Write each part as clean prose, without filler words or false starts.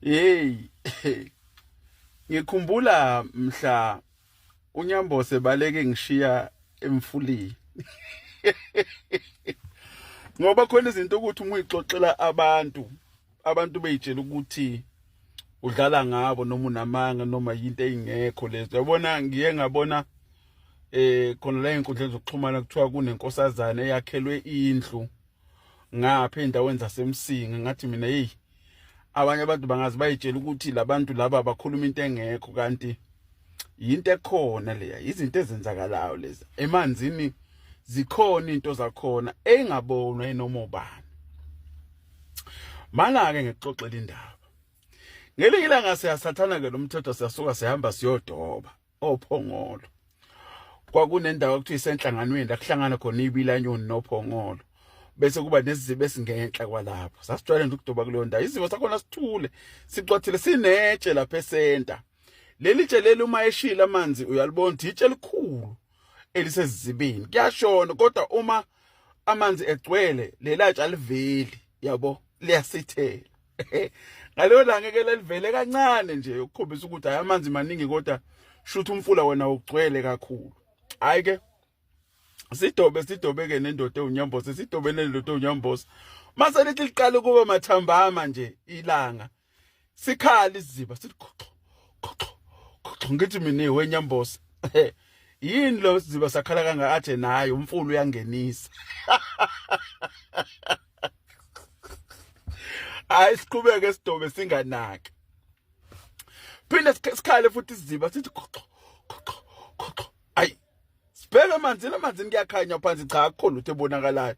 Hey, ngikhumbula mhla uNyambose baleke ngishiya emfuleni. Ngoba khona izinto ukuthi uma uyixoxela abantu beyitshela ukuthi udlala ngabo noma unamanga noma yinto engekho lezo. Yabona ngiye ngabona khona la inkundleni zokuxhumana kuthiwa kunenkosazana eyakhelwe indlu ngapha endaweni zasemsinga ngathi mina abanye abantu bangazi bayitshela ukuthi labantu laba bakhuluma into engekho kanti yinto ekhona leya izinto ezenzakalayo lezi emanzini zikhona into zakhona engabonwa enoma ubani mana ke ngixoxela indaba ngelinye ilanga siyasathana ke lo mthetho siyasuka sihamba siyodoba ophongolo kwakunendawo ekuthiwa isenhlanganweni la kuhlangana khona ibilanyoni nophongolo bese kuba nezizibe esingenhla kwalapho sasijwayele nje ukudoba kuleyo ndawo izibo sakhona sithule sixothile sinetshe lapha esenta leli tshe leli uma eshila amanzi uyalibona itshe likhulu elisezibini kuyashona kodwa uma amanzi egcwele lelatshe aliveli yabo liyasithela ngaleyo langa ke lelivele kancane nje ukukhombisa ukuthi hayi amanzi maningi kodwa shutha umfula wena ugcwele kakhulu hayi ke sidobe ke nendoda uNyambose sidobe nendoda uNyambose mase lithi liqala kuba mathambama nje ilanga sikhala isiziba sithi ngithi mina weNyambose yini lo siziba sakhala kanga athe naye umfulu uyangenisa hayi siqhubeke sidobe singanaki phinde sikhale futhi isiziba sithi hayi sibheke amanzini kuyakhanya phansi cha akukho lutho ebonakalayo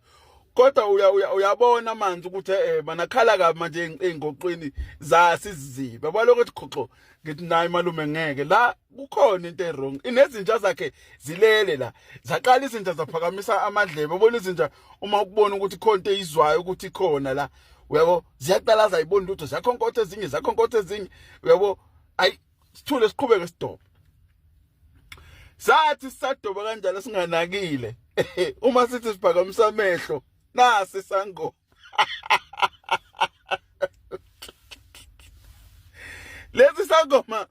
kodwa uyabona amanzi ukuthi banakhala kabi manje eingoqweni zasiziba balokuthi khoxo ngithi nayi malume ngeke la kukhona into errong inezinja zakhe zilele la zaqala izinja zaphakamisa amadlebe ubona izinja uma ukubona ukuthi khonto eyizwayo ukuthi khona la uyabo ziyaqala zayibona lutho zakhonkothe ezinye uyabo ayi sithule siqhubeke sidobe sathi sisadoba kanjalo singanakile uma sithi siphakamisa amehlo nasi sango lesi sangoma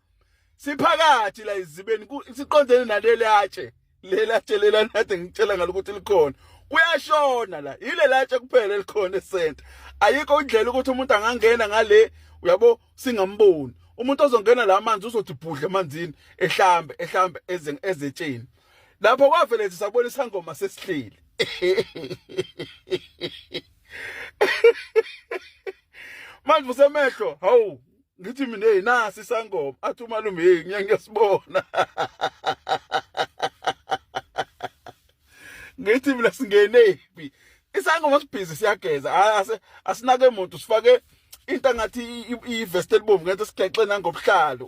siphakathi la izibeni siqondene naleli atshe lela nade ngitshela ngalokuthi likhona kuyashona la ile latshe kuphela likhona esenta ayikho indlela ukuthi umuntu angangena ngale uyabo singamboni umuntu ozongena la amanzi uzothi bhudle emanzini ehlambe ezetsheni lapho kwavele sisabona isangoma sesihleli manje usemehlo hawu ngithi mina nasi isangoma athi umalume ngiyasibona ngithi mina singenephi isangoma sibhizi siyageza asinake umuntu sifake into angathi ivest elibomvu ngento sigexena ngobuhlalo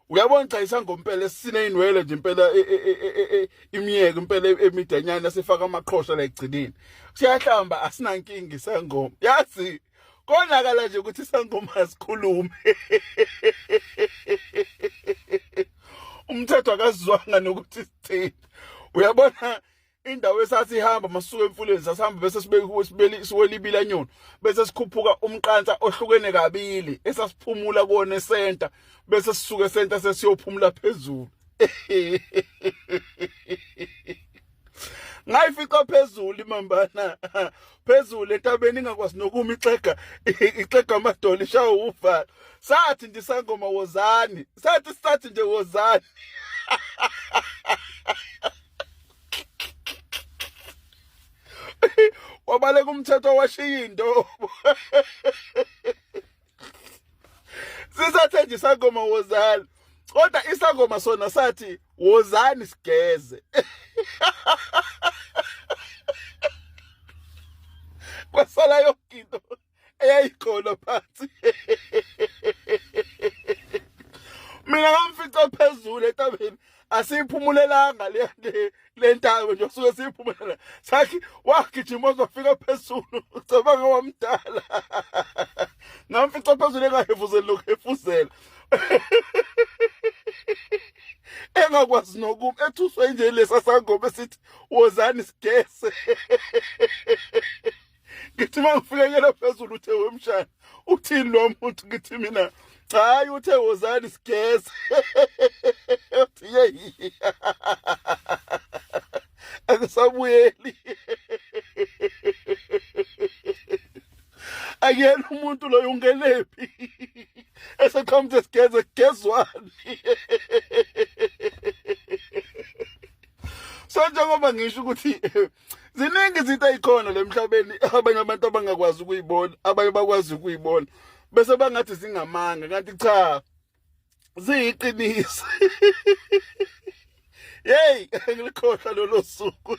uyabona cha isangompela sineyinwele nje impela imiyeke impela emidenyana sifaka amaqhosha la egcinini siyahlamba asinankingi isangoma yazi konakala nje ukuthi isangoma asikhulume umthetho akazizwanga nokuthi sithini uyabona indawo esasihamba masuke emfuleni sasihamba bese siwela ibilanyoni bese sikhuphuka umqansa ohlukene kabili esasiphumula kuona esenta bese sisuke esenta sesiyophumula phezulu ngayifica phezulu imambana phezulu entabeni ingakwazi nokuma ixega amadolo ishawa uvalo sathi ndisangoma wozani sathi nje wozani wabaleka umthetho washiya indobo sisathe nje isangoma wozani kodwa isangoma sona sathi wozani sigeze kwasala yonke into eyayikhona phansi mina ngamfica phezulu entabeni asiyiphumulelanga le ntaba nje usuke siyiphumulela sathi wagijima uzofika phezulu ucabanga wamdala ngamfica phezulu engahefuzeli lokuhefuzela engakwazi nokuma ethuswe nje lesa sangoma esithi wozani sigese ngithi mangifikekela phezulu uthe wemshana uthini lo muntu ngithi mina hayi uthe wozani sigeze uthi yeyi akusabuyeli akuyena umuntu lo ungelephi eseqhamuthi sigeze kugezwani so njengoba ngisho ukuthi ziningi izinto ezikhona lemhlabeni abanye abantu abangakwazi ukuyibona abanye bakwazi ukuyibona bese bangathi zingamanga kanti cha ziyiqiniso hey ngilikhohlwa lolo suku